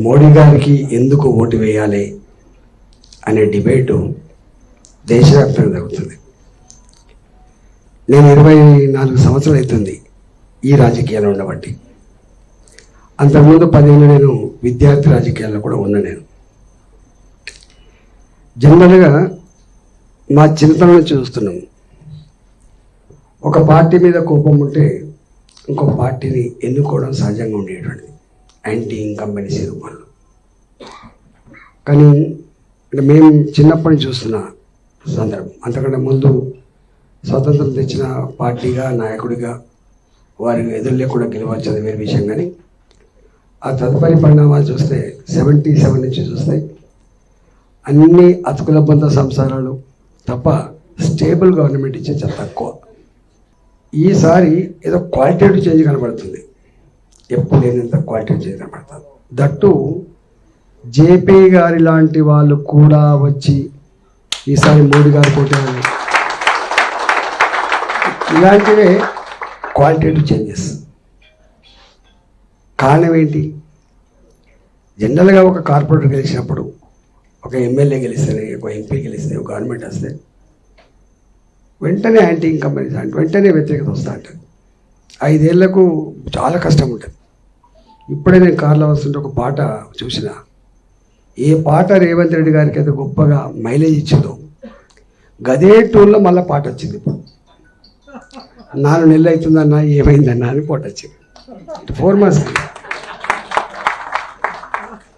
మోడీ గారికి ఎందుకు ఓటు వేయాలి అనే డిబేటు దేశవ్యాప్తంగా జరుగుతుంది. నేను 24 సంవత్సరాలు అవుతుంది ఈ రాజకీయాల్లో ఉండబట్టి. అంతకుముందు 10 ఏళ్ళు నేను విద్యార్థి రాజకీయాల్లో కూడా ఉన్నా. నేను జనరల్గా మా చిన్నతనం నుంచి చూస్తున్నాం, ఒక పార్టీ మీద కోపం ఉంటే ఇంకొక పార్టీని ఎన్నుకోవడం సహజంగా ఉండేటువంటిది, యాంటీ ఇన్కంబెన్సీ రూపంలో. కానీ మేము చిన్నప్పటి నుంచి చూస్తున్న సందర్భం, అంతకంటే ముందు స్వతంత్రం తెచ్చిన పార్టీగా నాయకుడిగా వారి ఎదురులే కూడా గెలవచ్చది వేరే విషయం. కానీ ఆ తదుపరి పరిణామాలు చూస్తే 77 నుంచి చూస్తే అన్ని అతుకులబంద సంసారాలు తప్ప స్టేబుల్ గవర్నమెంట్ ఇచ్చే చాలా తక్కువ. ఈసారి ఏదో క్వాలిటేటివ్ చేంజ్ కనబడుతుంది, ఎప్పుడు లేనంత క్వాలిటేటివ్ చేంజ్ కనబడుతుంది. దట్టు జేపీ గారి లాంటి వాళ్ళు కూడా వచ్చి ఈసారి మోడీ గారు కొట్టారు. ఇలాంటివే క్వాలిటేటివ్ చేంజెస్. కారణం ఏంటి? జనరల్గా ఒక కార్పొరేటర్ గెలిచినప్పుడు, ఒక ఎమ్మెల్యే గెలిస్తే, ఒక ఎంపీ గెలిస్తే, ఒక గవర్నమెంట్ వస్తే వెంటనే యాంటీ ఇన్కంబెన్సీ అంటే వెంటనే వ్యతిరేకత వస్తూ ఉంటుంది. 5 ఏళ్లకు చాలా కష్టం ఉంటుంది. ఇప్పుడే నేను కార్లో వస్తుంటే ఒక పాట చూసిన, ఏ పాట రేవంత్ రెడ్డి గారికి అయితే గొప్పగా మైలేజ్ ఇచ్చిందో గదే టూల్లో మళ్ళీ పాట వచ్చింది. ఇప్పుడు 4 నెలలు అవుతుందన్నా ఏమైందన్నా అని పాట వచ్చింది. 4 months